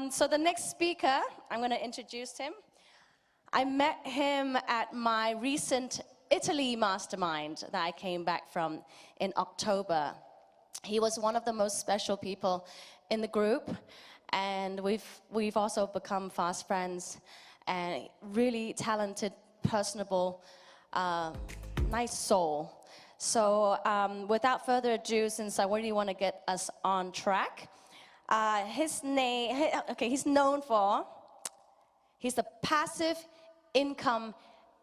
So the next speaker, I'm going to introduce him. I met him at my recent Italy mastermind that I came back from in October. He was one of the most special people in the group, and we've also become fast friends, and really talented, personable, nice soul. So without further ado, since I really want to get us on track, he's known for, he's the passive income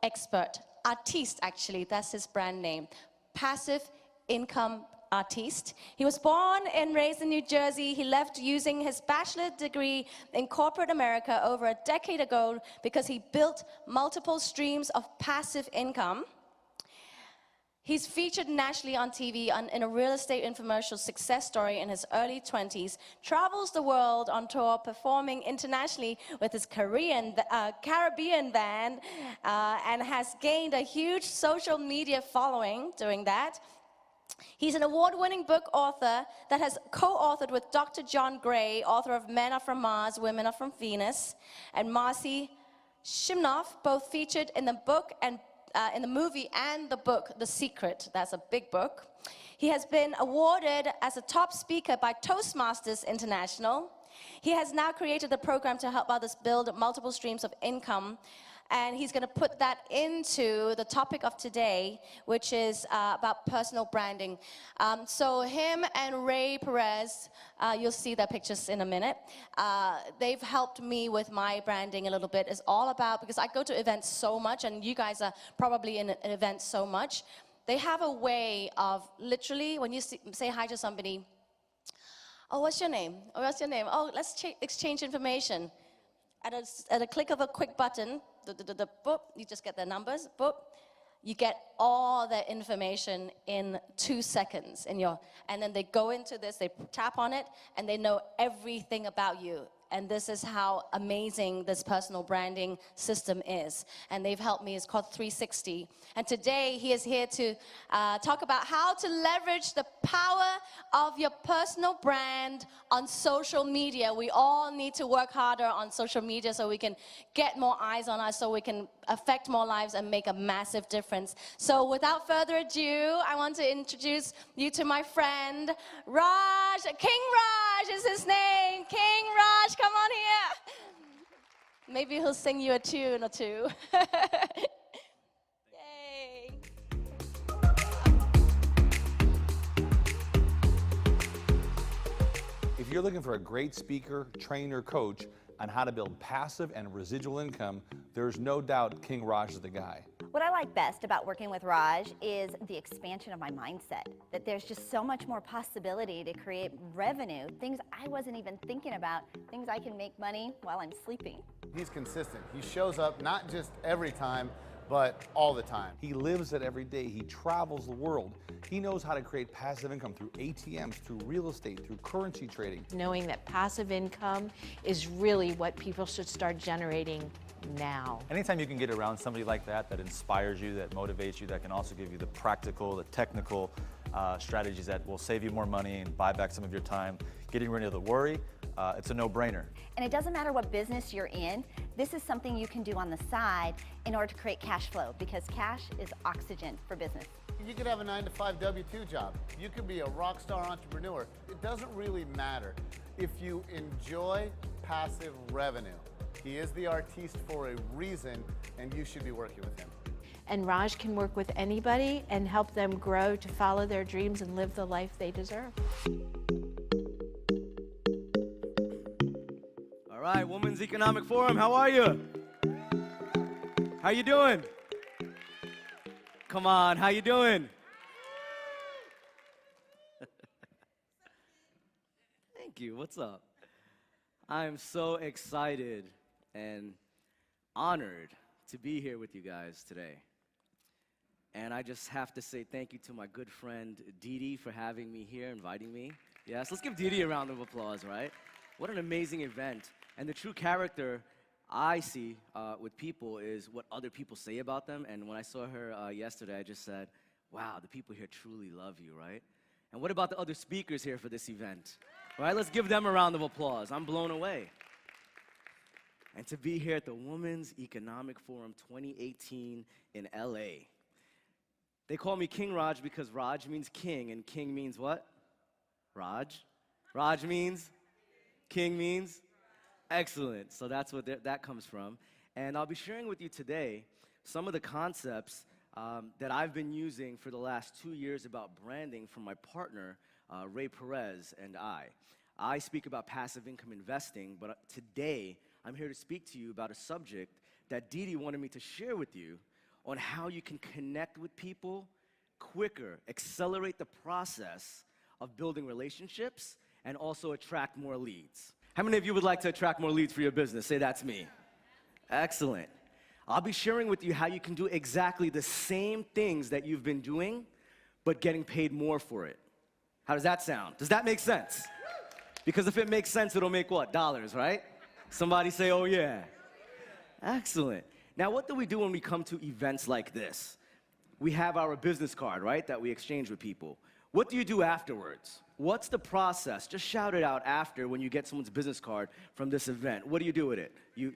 expert, artiste actually, that's his brand name, passive income artiste. He was born and raised in New Jersey. He left using his bachelor's degree in corporate America over a decade ago because he built multiple streams of passive income. He's featured nationally on TV in a real estate infomercial success story in his early 20s, travels the world on tour performing internationally with his Caribbean band, and has gained a huge social media following doing that. He's an award-winning book author that has co-authored with Dr. John Gray, author of Men Are From Mars, Women Are From Venus, and Marcy Shimoff, both featured in the book and in the movie and the book, The Secret. That's a big book. He has been awarded as a top speaker by Toastmasters International. He has now created a program to help others build multiple streams of income. And he's going to put that into the topic of today, which is about personal branding. So him and Perez, you'll see their pictures in a minute. They've helped me with my branding a little bit. It's all about, because I go to events so much, and you guys are probably in an event so much. They have a way of literally, when you say hi to somebody, oh, what's your name? Oh, what's your name? Oh, let's exchange information. At a click of a quick button, boop, you just get their numbers, boop, you get all their information in 2 seconds. And then they go into this, they tap on it, and they know everything about you. And this is how amazing this personal branding system is. And they've helped me. It's called 360. And today he is here to talk about how to leverage the power of your personal brand on social media. We all need to work harder on social media so we can get more eyes on us, so we can affect more lives and make a massive difference. So without further ado, I want to introduce you to my friend, Raj. King Raj is his name. King Raj, come on here. Maybe he'll sing you a tune or two. Yay. If you're looking for a great speaker, trainer, coach on how to build passive and residual income, there's no doubt King Raj is the guy. What I like best about working with Raj is the expansion of my mindset, that there's just so much more possibility to create revenue, things I wasn't even thinking about, things I can make money while I'm sleeping. He's consistent. He shows up not just every time, but all the time. He lives it every day. He travels the world. He knows how to create passive income through ATMs, through real estate, through currency trading. Knowing that passive income is really what people should start generating now. Anytime you can get around somebody like that, that inspires you, that motivates you, that can also give you the practical, the technical strategies that will save you more money and buy back some of your time, getting rid of the worry, it's a no-brainer. And it doesn't matter what business you're in, this is something you can do on the side in order to create cash flow, because cash is oxygen for business. You could have a 9-to-5 W-2 job. You could be a rock star entrepreneur. It doesn't really matter if you enjoy passive revenue. He is the artiste for a reason, and you should be working with him. And Raj can work with anybody and help them grow to follow their dreams and live the life they deserve. All right, Women's Economic Forum, how are you? How you doing? Come on, how you doing? Thank you, what's up? I'm so excited and honored to be here with you guys today. And I just have to say thank you to my good friend Didi for having me here, inviting me. Yes, let's give Didi a round of applause, right? What an amazing event. And the true character I see with people is what other people say about them. And when I saw her yesterday, I just said, wow, the people here truly love you, right? And what about the other speakers here for this event? All right, let's give them a round of applause. I'm blown away. And to be here at the Women's Economic Forum 2018 in LA. They call me King Raj because Raj means king, and king means what? Raj. Raj means? King means? Excellent. So that's what that comes from. And I'll be sharing with you today some of the concepts that I've been using for the last 2 years about branding from my partner, Ray Perez, and I. I speak about passive income investing, but today I'm here to speak to you about a subject that Didi wanted me to share with you on how you can connect with people quicker, accelerate the process of building relationships, and also attract more leads. How many of you would like to attract more leads for your business? Say, that's me. Excellent. I'll be sharing with you how you can do exactly the same things that you've been doing, but getting paid more for it. How does that sound? Does that make sense? Because if it makes sense, it'll make what? Dollars, right? Somebody say, oh yeah. Excellent. Now, what do we do when we come to events like this? We have our business card, right, that we exchange with people. What do you do afterwards? What's the process? Just shout it out after when you get someone's business card from this event. What do you do with it? You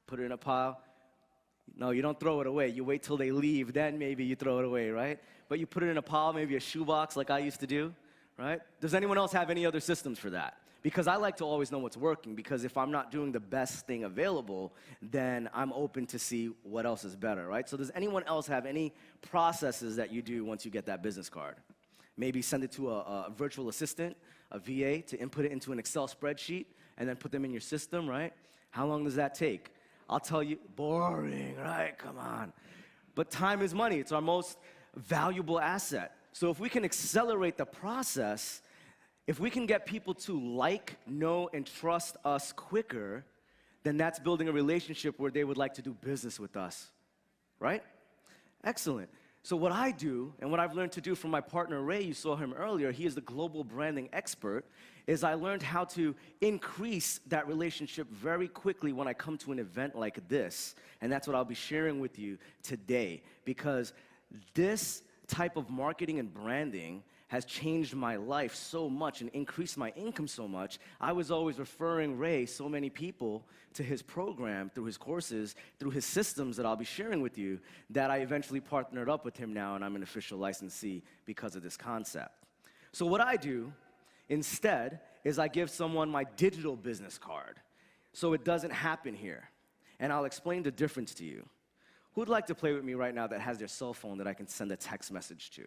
put it in a pile? No, you don't throw it away. You wait till they leave, then maybe you throw it away, right? But you put it in a pile, maybe a shoebox like I used to do, right? Does anyone else have any other systems for that? Because I like to always know what's working, because if I'm not doing the best thing available, then I'm open to see what else is better, right? So does anyone else have any processes that you do once you get that business card? Maybe send it to a virtual assistant, a VA, to input it into an Excel spreadsheet, and then put them in your system, right? How long does that take? I'll tell you, boring, right? Come on. But time is money. It's our most valuable asset. So if we can accelerate the process, if we can get people to like, know, and trust us quicker, then that's building a relationship where they would like to do business with us, right? Excellent. So what I do, and what I've learned to do from my partner Ray, you saw him earlier, he is the global branding expert, is I learned how to increase that relationship very quickly when I come to an event like this. And that's what I'll be sharing with you today, because this type of marketing and branding has changed my life so much and increased my income so much. I was always referring Ray, so many people, to his program, through his courses, through his systems that I'll be sharing with you, that I eventually partnered up with him now, and I'm an official licensee because of this concept. So what I do instead is I give someone my digital business card, so it doesn't happen here. And I'll explain the difference to you. Who'd like to play with me right now that has their cell phone that I can send a text message to?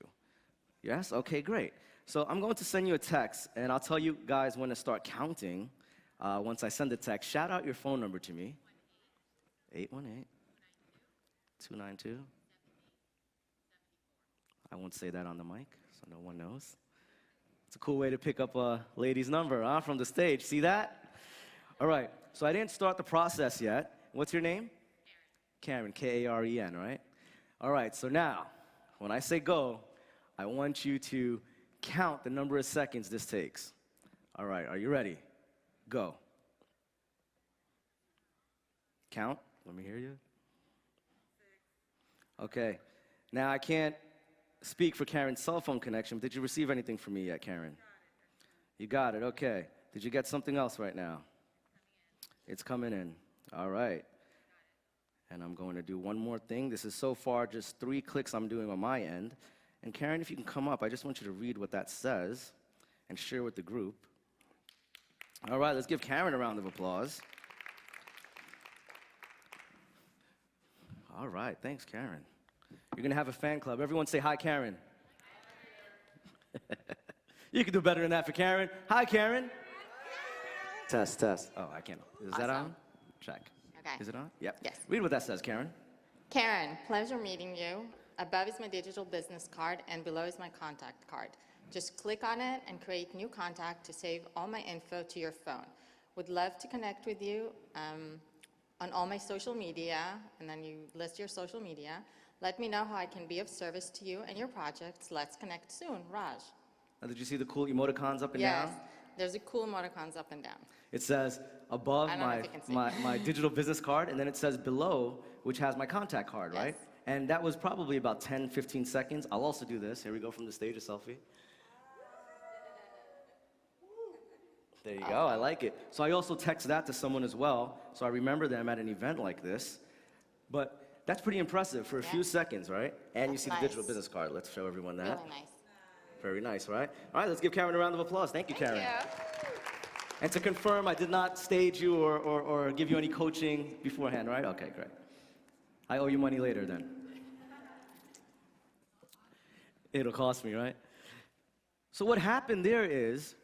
Yes? Okay, great. So I'm going to send you a text, and I'll tell you guys when to start counting. Once I send the text, shout out your phone number to me. 818-292. I won't say that on the mic, so no one knows. It's a cool way to pick up a lady's number, from the stage. See that? All right, so I didn't start the process yet. What's your name? Karen, K-A-R-E-N, right? All right, so now, when I say go, I want you to count the number of seconds this takes. All right, are you ready? Go. Count. Let me hear you. Okay. Now, I can't speak for Karen's cell phone connection, but did you receive anything from me yet, Karen? You got it, okay. Did you get something else right now? It's coming in. All right. And I'm going to do one more thing. This is so far just 3 clicks I'm doing on my end. And Karen, if you can come up, I just want you to read what that says and share with the group. All right, let's give Karen a round of applause. All right, thanks, Karen. You're going to have a fan club. Everyone say hi, Karen. You can do better than that for Karen. Hi, Karen. Test, test. Oh, I can't. Is that on? Check. Okay. Is it on? Yep. Yes. Read what that says, Karen. Karen, pleasure meeting you. Above is my digital business card, and below is my contact card. Just click on it and create new contact to save all my info to your phone. Would love to connect with you on all my social media, and then you list your social media. Let me know how I can be of service to you and your projects. Let's connect soon. Raj. Now, did you see the cool emoticons up and Yes, down? there's a cool emoticons up and down. It says above I don't know if you can see. my digital business card, and then it says below, which has my contact card, right? Yes. And that was probably about 10, 15 seconds. I'll also do this. Here we go from the stage, a selfie. There you go, I like it. So I also text that to someone as well, so I remember them at an event like this. But that's pretty impressive for a few seconds, right? And you see the digital business card. Let's show everyone that. Really nice. Very nice, right? All right, let's give Karen a round of applause. Thank you, Karen. Thank you. And to confirm, I did not stage you or give you any coaching beforehand, right? Okay, great. I owe you money later then. It'll cost me, right? So what happened there is,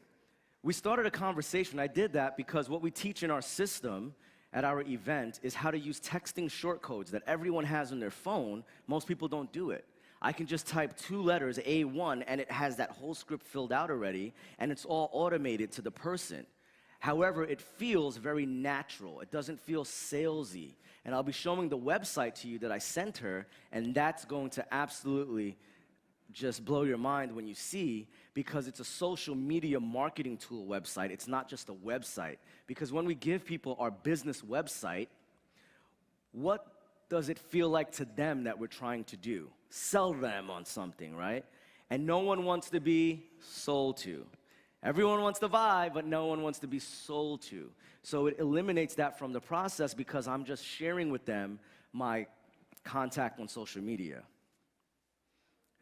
we started a conversation. I did that because what we teach in our system at our event is how to use texting short codes that everyone has on their phone. Most people don't do it. I can just type 2 letters, A1, and it has that whole script filled out already, and it's all automated to the person. However, it feels very natural. It doesn't feel salesy. And I'll be showing the website to you that I sent her, and that's going to absolutely just blow your mind when you see, because it's a social media marketing tool website. It's not just a website. Because when we give people our business website, what does it feel like to them that we're trying to do? Sell them on something, right? And no one wants to be sold to. Everyone wants to buy, but no one wants to be sold to. So it eliminates that from the process because I'm just sharing with them my contact on social media.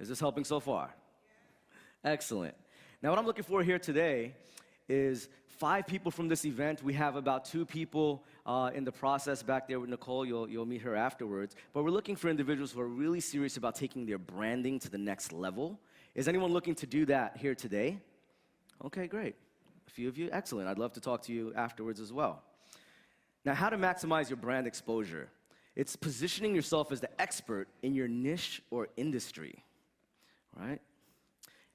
Is this helping so far? Yeah. Excellent. Now what I'm looking for here today is 5 people from this event. We have about 2 people in the process back there with Nicole. You'll meet her afterwards. But we're looking for individuals who are really serious about taking their branding to the next level. Is anyone looking to do that here today? Okay, great. A few of you, excellent. I'd love to talk to you afterwards as well. Now, how to maximize your brand exposure. It's positioning yourself as the expert in your niche or industry, right?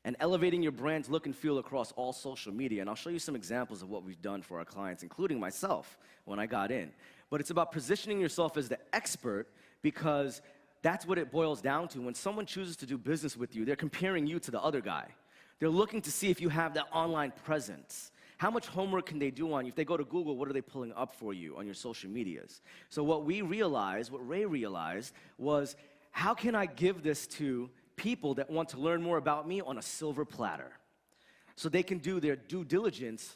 And elevating your brand's look and feel across all social media. And I'll show you some examples of what we've done for our clients, including myself when I got in. But it's about positioning yourself as the expert because that's what it boils down to. When someone chooses to do business with you, they're comparing you to the other guy. They're looking to see if you have that online presence. How much homework can they do on you? If they go to Google, what are they pulling up for you on your social medias? So what we realized, what Ray realized, was how can I give this to people that want to learn more about me on a silver platter? So they can do their due diligence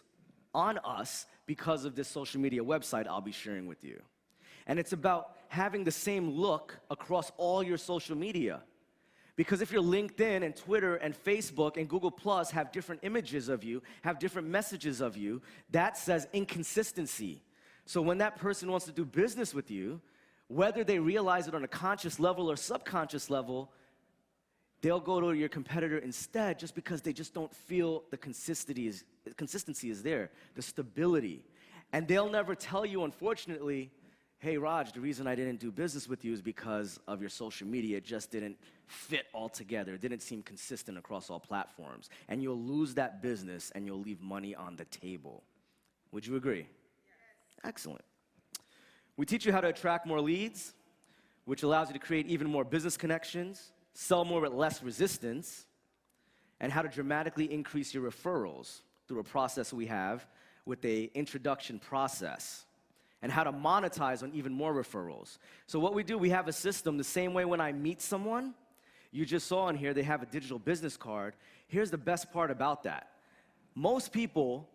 on us because of this social media website I'll be sharing with you. And it's about having the same look across all your social media. Because if your LinkedIn and Twitter and Facebook and Google Plus have different images of you, have different messages of you, that says inconsistency. So when that person wants to do business with you, whether they realize it on a conscious level or subconscious level, they'll go to your competitor instead just because they just don't feel the consistency is there, the stability. And they'll never tell you, unfortunately, hey, Raj, the reason I didn't do business with you is because of your social media. It just didn't fit all together. It didn't seem consistent across all platforms. And you'll lose that business and you'll leave money on the table. Would you agree? Yes. Excellent. We teach you how to attract more leads, which allows you to create even more business connections, sell more with less resistance, and how to dramatically increase your referrals through a process we have with an introduction process, and how to monetize on even more referrals. So what we do, we have a system the same way when I meet someone. You just saw in here, they have a digital business card. Here's the best part about that. Most people,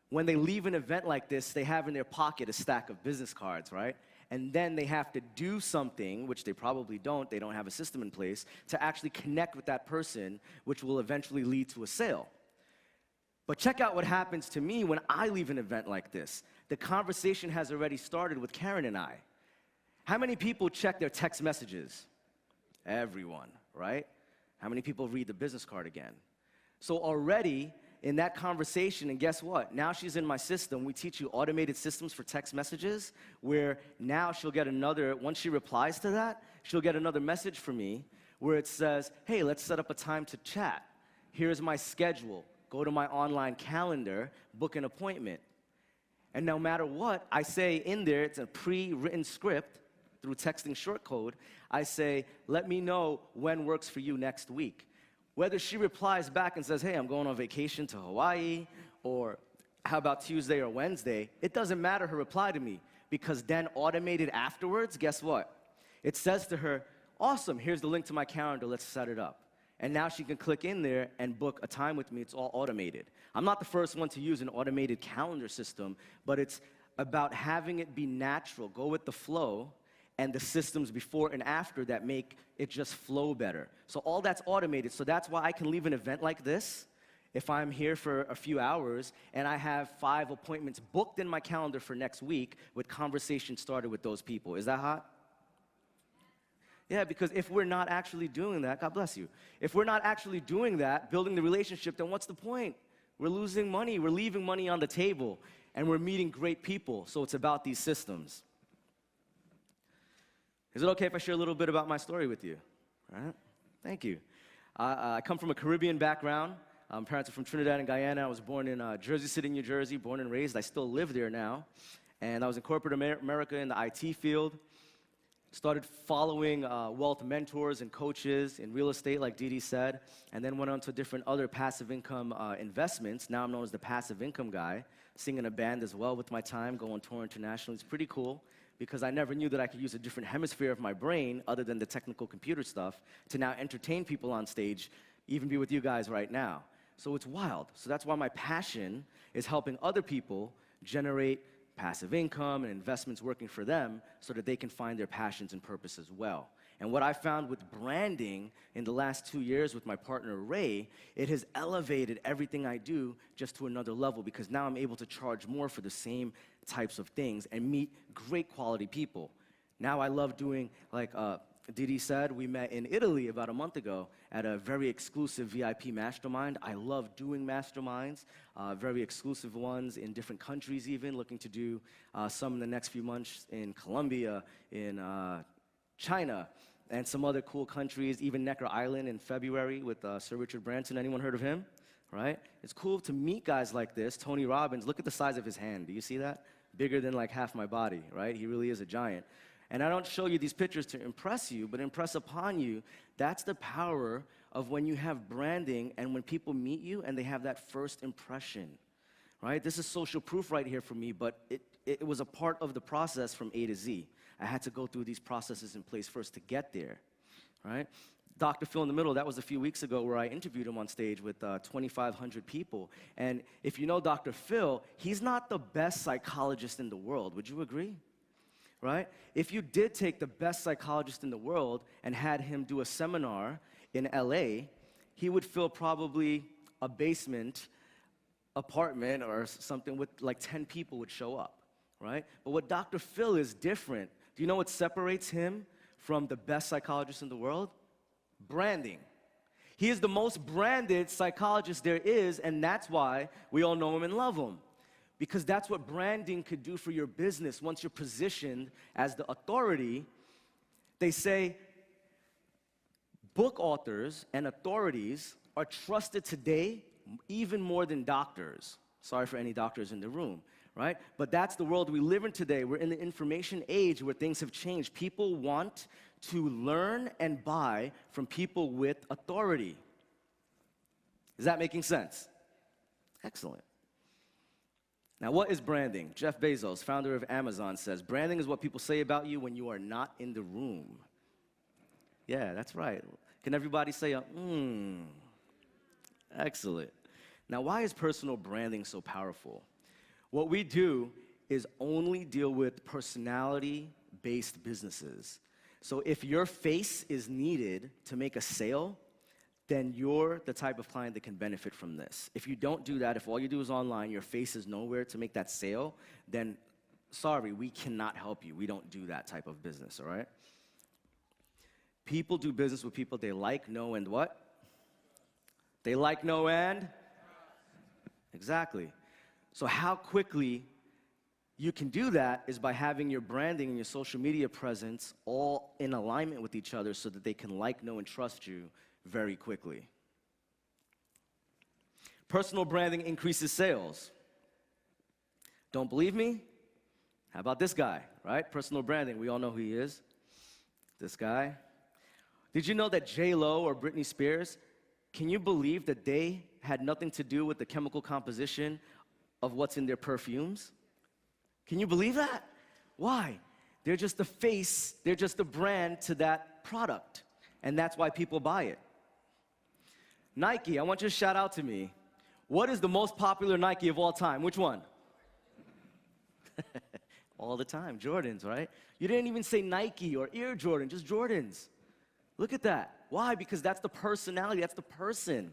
when they leave an event like this, they have in their pocket a stack of business cards, right? And then they have to do something, which they probably don't, they don't have a system in place, to actually connect with that person, which will eventually lead to a sale. But check out what happens to me when I leave an event like this. The conversation has already started with Karen and I. How many people check their text messages? Everyone, right? How many people read the business card again? So already in that conversation, and guess what? Now she's in my system. We teach you automated systems for text messages where now she'll get another, once she replies to that, she'll get another message from me where it says, hey, let's set up a time to chat. Here's my schedule. Go to my online calendar, book an appointment. And no matter what, I say in there, it's a pre-written script through texting short code. I say, let me know when works for you next week. Whether she replies back and says, hey, I'm going on vacation to Hawaii, or how about Tuesday or Wednesday, it doesn't matter her reply to me, because then automated afterwards, guess what? It says to her, awesome, here's the link to my calendar, let's set it up. And now she can click in there and book a time with me. It's all automated. I'm not the first one to use an automated calendar system, but it's about having it be natural, go with the flow, and the systems before and after that make it just flow better. So all that's automated. So that's why I can leave an event like this if I'm here for a few hours and I have 5 appointments booked in my calendar for next week with conversations started with those people. Is that hot? Yeah, because if we're not actually doing that, God bless you. If we're not actually doing that, building the relationship, then what's the point? We're losing money, we're leaving money on the table, and we're meeting great people. So it's about these systems. Is it okay if I share a little bit about my story with you? All right? Thank you. I come from a Caribbean background. Parents are from Trinidad and Guyana. I was born in Jersey City, New Jersey, born and raised. I still live there now. And I was in corporate America in the IT field. Started following wealth mentors and coaches in real estate, like Didi said, and then went on to different other passive income investments. Now I'm known as the passive income guy, singing a band as well with my time, going tour internationally. It's pretty cool because I never knew that I could use a different hemisphere of my brain other than the technical computer stuff to now entertain people on stage, even be with you guys right now. So it's wild. So that's why my passion is helping other people generate passive income and investments working for them so that they can find their passions and purpose as well. And what I found with branding in the last 2 years with my partner Ray, it has elevated everything I do just to another level because now I'm able to charge more for the same types of things and meet great quality people. Now I love doing, like Didi said, we met in Italy about a month ago at a very exclusive VIP mastermind. I love doing masterminds, very exclusive ones in different countries even, looking to do some in the next few months in Colombia, in China, and some other cool countries, even Necker Island in February with Sir Richard Branson. Anyone heard of him? Right? It's cool to meet guys like this. Tony Robbins, look at the size of his hand. Do you see that? Bigger than like half my body, right? He really is a giant. And I don't show you these pictures to impress you, but impress upon you, that's the power of when you have branding and when people meet you and they have that first impression, right? This is social proof right here for me, but it was a part of the process from A to Z. I had to go through these processes in place first to get there, right? Dr. Phil in the middle, that was a few weeks ago where I interviewed him on stage with 2,500 people. And if you know Dr. Phil, he's not the best psychologist in the world. Would you agree? Right? If you did take the best psychologist in the world and had him do a seminar in LA, he would fill probably a basement apartment or something with like 10 people would show up, right? But what Dr. Phil is different. Do you know what separates him from the best psychologist in the world? Branding. He is the most branded psychologist there is, and that's why we all know him and love him. Because that's what branding could do for your business once you're positioned as the authority. They say book authors and authorities are trusted today even more than doctors. Sorry for any doctors in the room, right? But that's the world we live in today. We're in the information age where things have changed. People want to learn and buy from people with authority. Is that making sense? Excellent. Now, what is branding? Jeff Bezos, founder of Amazon, says, branding is what people say about you when you are not in the room. Yeah, that's right. Can everybody say, Excellent. Now, why is personal branding so powerful? What we do is only deal with personality-based businesses. So if your face is needed to make a sale, then you're the type of client that can benefit from this. If you don't do that, if all you do is online, your face is nowhere to make that sale, then sorry, we cannot help you. We don't do that type of business, all right? People do business with people they like, know, and what? They like, know, and? Exactly. So how quickly you can do that is by having your branding and your social media presence all in alignment with each other so that they can like, know, and trust you very quickly. Personal branding increases sales. Don't believe me? How about this guy, right? Personal branding, we all know who he is. This guy. Did you know that J-Lo or Britney Spears, can you believe that they had nothing to do with the chemical composition of what's in their perfumes? Can you believe that? Why? They're just the face, they're just the brand to that product. And that's why people buy it. Nike, I want you to shout out to me. What is the most popular Nike of all time? Which one? All the time, Jordans, right? You didn't even say Nike or Air Jordan, just Jordans. Look at that. Why? Because that's the personality, that's the person.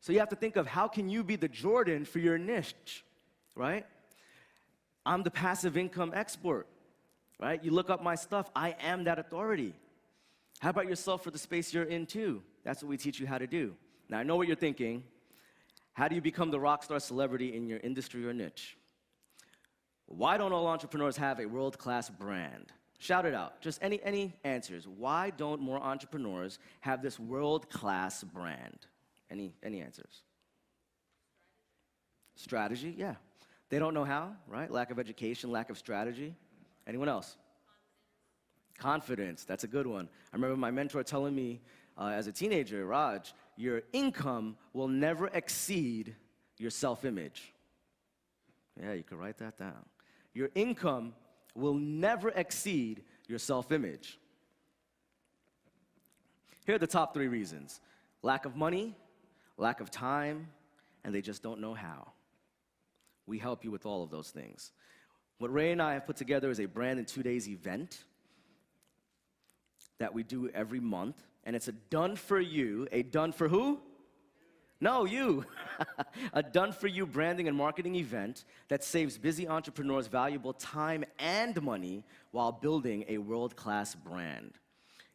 So you have to think of how can you be the Jordan for your niche, right? I'm the passive income expert, right? You look up my stuff, I am that authority. How about yourself for the space you're in too? That's what we teach you how to do. Now I know what you're thinking. How do you become the rock star celebrity in your industry or niche? Why don't all entrepreneurs have a world-class brand? Shout it out. Just any answers. Why don't more entrepreneurs have this world-class brand? Any answers? Strategy, yeah. They don't know how, right? Lack of education, lack of strategy. Anyone else? Confidence, that's a good one. I remember my mentor telling me as a teenager, Raj, your income will never exceed your self-image. Yeah, you can write that down. Your income will never exceed your self-image. Here are the top 3 reasons. Lack of money, lack of time, and they just don't know how. We help you with all of those things. What Ray and I have put together is a brand in 2 days event that we do every month, and it's a done for you, a done for who? No, you. A done for you branding and marketing event that saves busy entrepreneurs valuable time and money while building a world-class brand.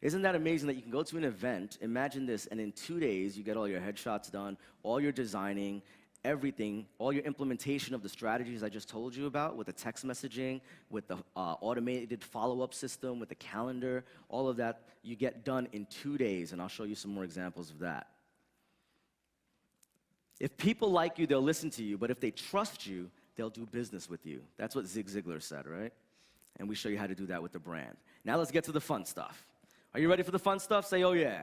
Isn't that amazing that you can go to an event, imagine this, and in 2 days you get all your headshots done, all your designing, everything, all your implementation of the strategies I just told you about with the text messaging, with the automated follow-up system, with the calendar, all of that you get done in 2 days, and I'll show you some more examples of that. If people like you, they'll listen to you, but if they trust you, they'll do business with you. That's what Zig Ziglar said, right? And we show you how to do that with the brand. Now let's get to the fun stuff. Are you ready for the fun stuff? Say, oh yeah.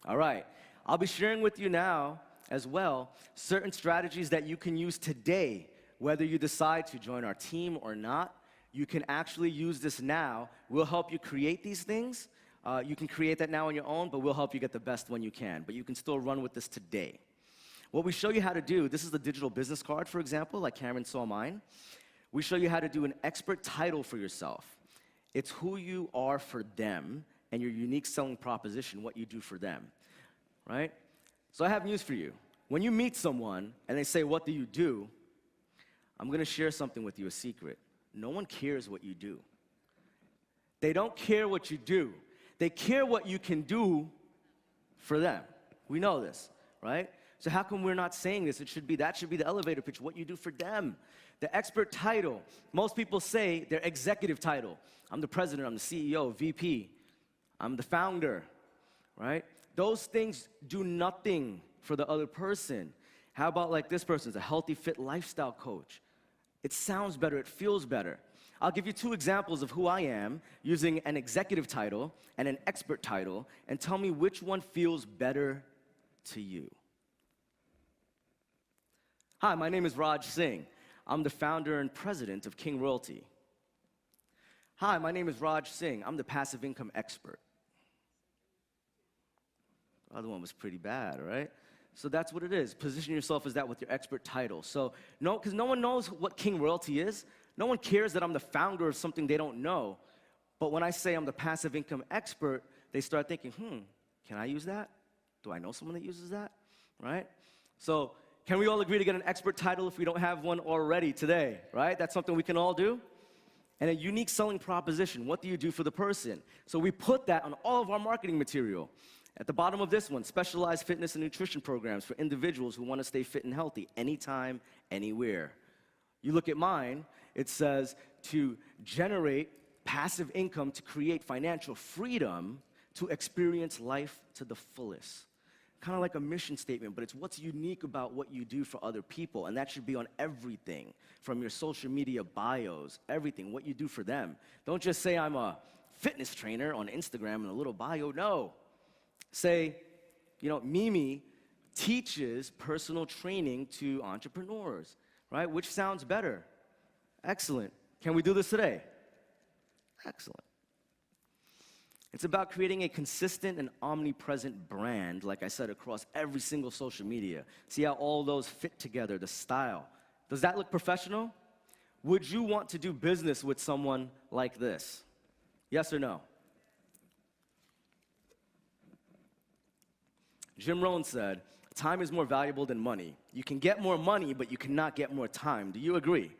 All right. I'll be sharing with you now, as well, certain strategies that you can use today, whether you decide to join our team or not. You can actually use this now. We'll help you create these things. You can create that now on your own, but we'll help you get the best one you can. But you can still run with this today. What we show you how to do, this is the digital business card, for example, like Cameron saw mine. We show you how to do an expert title for yourself. It's who you are for them and your unique selling proposition, what you do for them, right? So I have news for you. When you meet someone and they say, what do you do? I'm gonna share something with you, a secret. No one cares what you do. They don't care what you do. They care what you can do for them. We know this, right? So how come we're not saying this? That should be the elevator pitch, what you do for them. The expert title, most people say their executive title. I'm the president, I'm the CEO, VP, I'm the founder, right? Those things do nothing for the other person. How about like this person's a healthy, fit lifestyle coach? It sounds better, it feels better. I'll give you 2 examples of who I am using an executive title and an expert title, and tell me which one feels better to you. Hi, my name is Raj Singh. I'm the founder and president of King Royalty. Hi, my name is Raj Singh. I'm the passive income expert. The other one was pretty bad, right? So that's what it is. Position yourself as that with your expert title. So, because no one knows what King Royalty is. No one cares that I'm the founder of something they don't know. But when I say I'm the passive income expert, they start thinking, can I use that? Do I know someone that uses that? Right? So, can we all agree to get an expert title if we don't have one already today, right? That's something we can all do. And a unique selling proposition, what do you do for the person? So we put that on all of our marketing material. At the bottom of this one, specialized fitness and nutrition programs for individuals who want to stay fit and healthy anytime, anywhere. You look at mine, it says to generate passive income to create financial freedom to experience life to the fullest. Kind of like a mission statement, but it's what's unique about what you do for other people, and that should be on everything, from your social media bios, everything, what you do for them. Don't just say I'm a fitness trainer on Instagram in a little bio, no. Say, Mimi teaches personal training to entrepreneurs, right? Which sounds better? Excellent. Can we do this today? Excellent. It's about creating a consistent and omnipresent brand, like I said, across every single social media. See how all those fit together, the style. Does that look professional? Would you want to do business with someone like this? Yes or no? Jim Rohn said, time is more valuable than money. You can get more money, but you cannot get more time. Do you agree?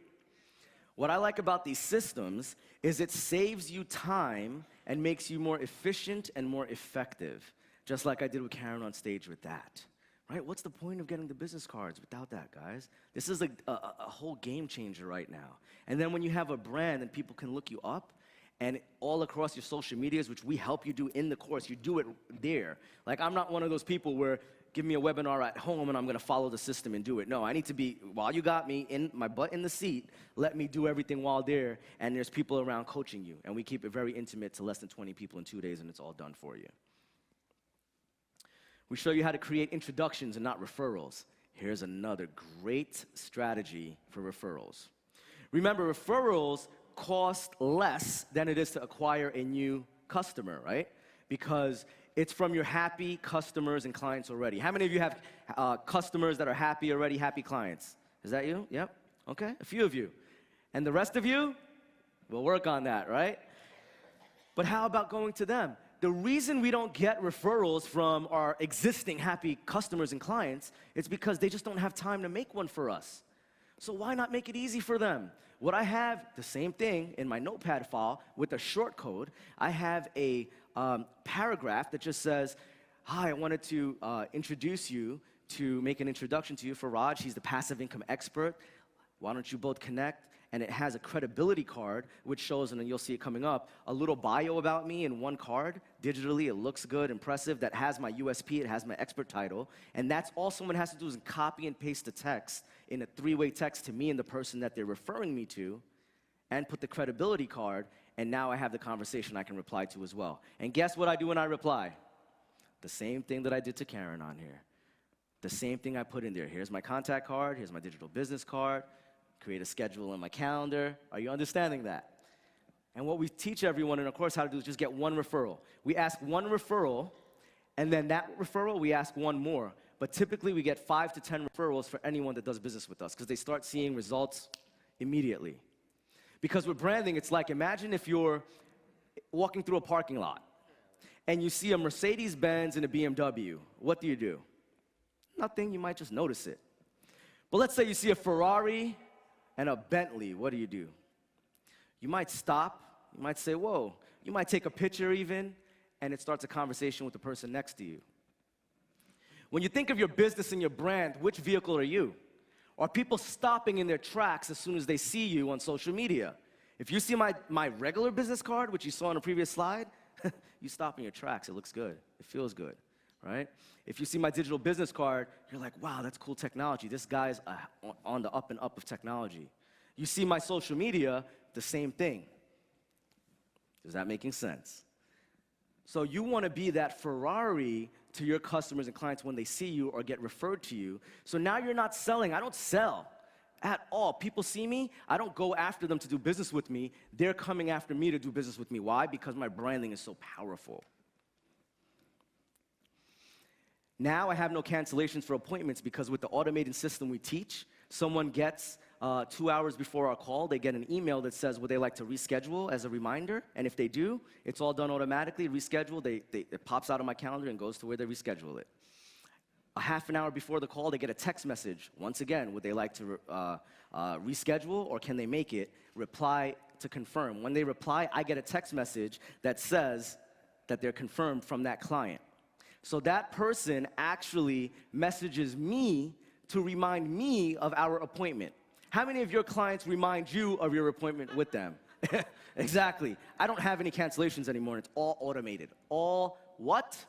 What I like about these systems is it saves you time and makes you more efficient and more effective, just like I did with Karen on stage with that. Right? What's the point of getting the business cards without that, guys? This is a whole game changer right now. And then when you have a brand and people can look you up, and all across your social medias, which we help you do in the course, you do it there. Like, I'm not one of those people where, give me a webinar at home and I'm gonna follow the system and do it. No, I need to be, while you got me, in my butt in the seat, let me do everything while there, and there's people around coaching you. And we keep it very intimate to less than 20 people in 2 days, and it's all done for you. We show you how to create introductions and not referrals. Here's another great strategy for referrals. Remember, referrals cost less than it is to acquire a new customer, right? Because it's from your happy customers and clients already. How many of you have customers that are happy already, happy clients? Is that you? Yep. Okay, a few of you. And the rest of you? We'll work on that, right? But how about going to them? The reason we don't get referrals from our existing happy customers and clients is because they just don't have time to make one for us. So why not make it easy for them? What I have, the same thing in my notepad file with a short code. I have a paragraph that just says, hi, I wanted to introduce you to make an introduction to you for Raj. He's the passive income expert. Why don't you both connect? And it has a credibility card, which shows, and then you'll see it coming up, a little bio about me in one card. Digitally, it looks good, impressive. That has my USP, it has my expert title. And that's all someone has to do is copy and paste the text in a three-way text to me and the person that they're referring me to, and put the credibility card, and now I have the conversation I can reply to as well. And guess what I do when I reply? The same thing that I did to Karen on here. The same thing I put in there. Here's my contact card, here's my digital business card, create a schedule in my calendar. Are you understanding that? And what we teach everyone in our course how to do is just get one referral. We ask one referral, and then that referral, we ask one more. But typically, we get 5 to 10 referrals for anyone that does business with us, because they start seeing results immediately. Because with branding, it's like, imagine if you're walking through a parking lot, and you see a Mercedes-Benz and a BMW. What do? Nothing, you might just notice it. But let's say you see a Ferrari and a Bentley. What do? You might stop, you might say, whoa. You might take a picture even, and it starts a conversation with the person next to you. When you think of your business and your brand, which vehicle are you? Are people stopping in their tracks as soon as they see you on social media? If you see my regular business card, which you saw on a previous slide, you stop in your tracks. It looks good. It feels good, right? If you see my digital business card, you're like, wow, that's cool technology. This guy's on the up and up of technology. You see my social media, the same thing. Is that making sense? So you want to be that Ferrari to your customers and clients when they see you or get referred to you. So now you're not selling. I don't sell at all. People see me. I don't go after them to do business with me. They're coming after me to do business with me. Why? Because my branding is so powerful. Now I have no cancellations for appointments because with the automated system we teach, someone gets 2 hours before our call, they get an email that says, would they like to reschedule as a reminder? And if they do, it's all done automatically, reschedule. It pops out of my calendar and goes to where they reschedule it. A half an hour before the call, they get a text message. Once again, would they like to reschedule or can they make it? Reply to confirm. When they reply, I get a text message that says that they're confirmed from that client. So that person actually messages me to remind me of our appointment. How many of your clients remind you of your appointment with them? Exactly. I don't have any cancellations anymore. It's all automated. All what? Automated.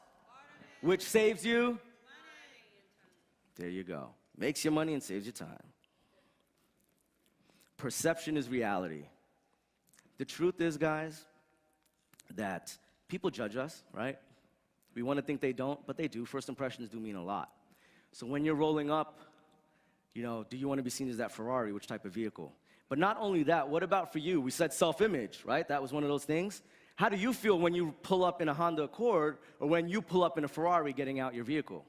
Which saves you? Money. There you go. Makes you money and saves you time. Perception is reality. The truth is, guys, that people judge us, right? We want to think they don't, but they do. First impressions do mean a lot. So when you're rolling up, do you want to be seen as that Ferrari? Which type of vehicle? But not only that, what about for you? We said self-image, right? That was one of those things. How do you feel when you pull up in a Honda Accord or when you pull up in a Ferrari getting out your vehicle?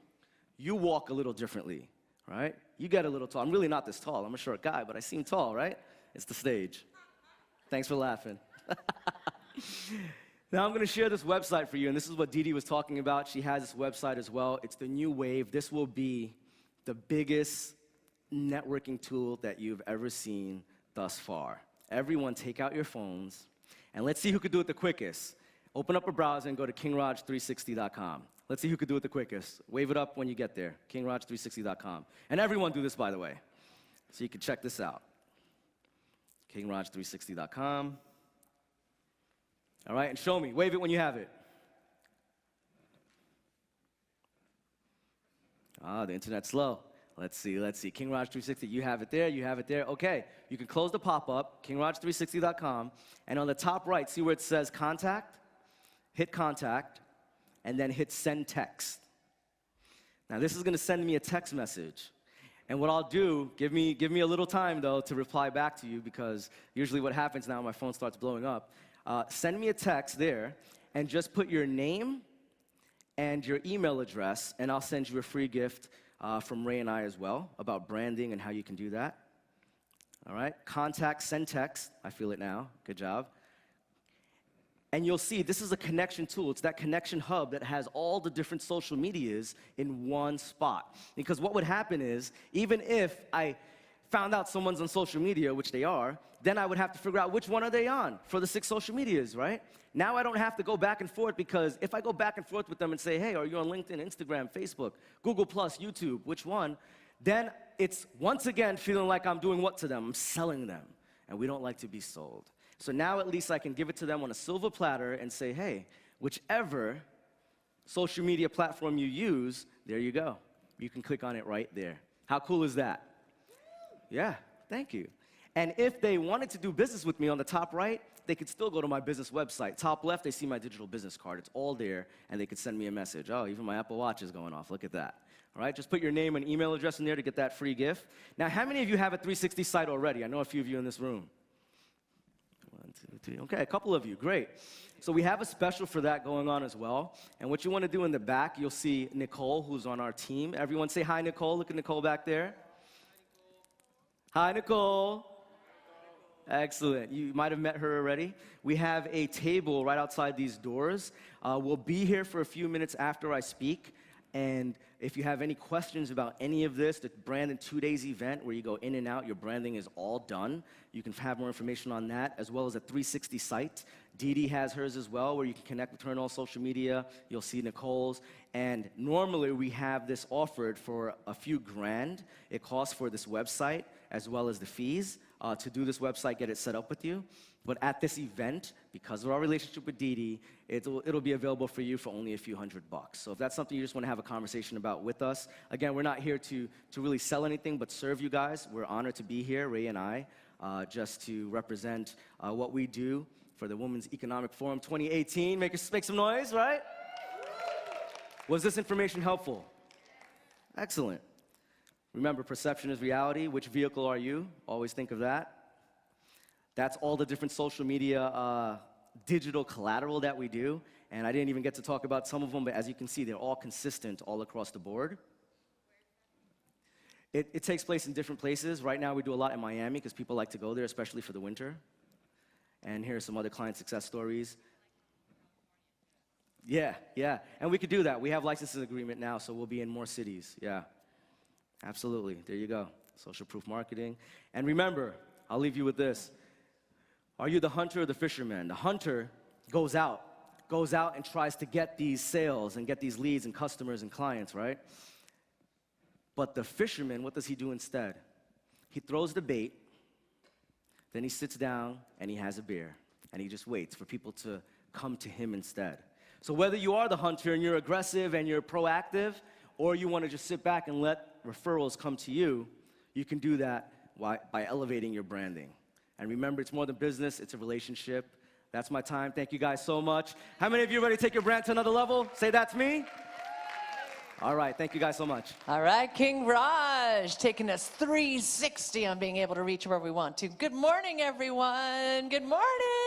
You walk a little differently, right? You get a little tall. I'm really not this tall. I'm a short guy, but I seem tall, right? It's the stage. Thanks for laughing. Now I'm going to share this website for you, and this is what Didi was talking about. She has this website as well. It's the new wave. This will be the biggest networking tool that you've ever seen thus far. Everyone take out your phones, and let's see who could do it the quickest. Open up a browser and go to kingraj360.com. Let's see who could do it the quickest. Wave it up when you get there, kingraj360.com. And everyone do this, by the way, so you can check this out. kingraj360.com. All right, and show me. Wave it when you have it. Ah, the internet's slow. Let's see. KingRaj360, you have it there, you have it there. Okay, you can close the pop-up, kingraj360.com, and on the top right, see where it says contact? Hit contact, and then hit send text. Now this is gonna send me a text message. And what I'll do, give me a little time though to reply back to you, because usually what happens now, my phone starts blowing up. Send me a text there, and just put your name and your email address, and I'll send you a free gift from Ray and I as well, about branding and how you can do that. All right, contact, send text. I feel it now, good job. And you'll see this is a connection tool. It's that connection hub that has all the different social medias in one spot. Because what would happen is, even if I found out someone's on social media, which they are, then I would have to figure out which one are they on for the 6 social medias, right? Now I don't have to go back and forth, because if I go back and forth with them and say, hey, are you on LinkedIn, Instagram, Facebook, Google+, YouTube, which one? Then it's once again feeling like I'm doing what to them? I'm selling them, and we don't like to be sold. So now at least I can give it to them on a silver platter and say, hey, whichever social media platform you use, there you go. You can click on it right there. How cool is that? Yeah, thank you. And if they wanted to do business with me on the top right, they could still go to my business website. Top left, they see my digital business card. It's all there, and they could send me a message. Oh, even my Apple Watch is going off. Look at that. All right, just put your name and email address in there to get that free gift. Now, how many of you have a 360 site already? I know a few of you in this room. 1, 2, 3. Okay, a couple of you. Great. So we have a special for that going on as well. And what you want to do in the back, you'll see Nicole, who's on our team. Everyone say hi, Nicole. Look at Nicole back there. Hi, Nicole. Excellent. You might have met her already. We have a table right outside these doors. We'll be here for a few minutes after I speak. And if you have any questions about any of this, the Brand in 2 Days event where you go in and out, your branding is all done. You can have more information on that, as well as a 360 site. Didi has hers as well, where you can connect with her on all social media. You'll see Nicole's. And normally we have this offered for a few grand. It costs for this website, as well as the fees to do this website, get it set up with you. But at this event, because of our relationship with Didi, it'll be available for you for only a few $100. So if that's something you just want to have a conversation about with us, again, we're not here to really sell anything, but serve you guys. We're honored to be here, Ray and I, just to represent what we do for the Women's Economic Forum 2018. Make some noise, right? Was this information helpful? Excellent. Remember, perception is reality. Which vehicle are you? Always think of that. That's all the different social media digital collateral that we do. And I didn't even get to talk about some of them, but as you can see, they're all consistent all across the board. It takes place in different places. Right now, we do a lot in Miami because people like to go there, especially for the winter. And here are some other client success stories. Yeah. And we could do that. We have licensing agreement now, so we'll be in more cities. Yeah. Absolutely. There you go. Social proof marketing. And remember, I'll leave you with this. Are you the hunter or the fisherman? The hunter goes out and tries to get these sales and get these leads and customers and clients, right? But the fisherman, what does he do instead? He throws the bait, then he sits down and he has a beer, and he just waits for people to come to him instead. So whether you are the hunter and you're aggressive and you're proactive, or you want to just sit back and let referrals come to you, you can do that by elevating your branding. And remember, it's more than business, it's a relationship. That's my time. Thank you guys so much. How many of you are ready to take your brand to another level? Say that's me. All right, thank you guys so much. All right, King Raj, taking us 360 on being able to reach where we want to. Good morning, everyone. Good morning.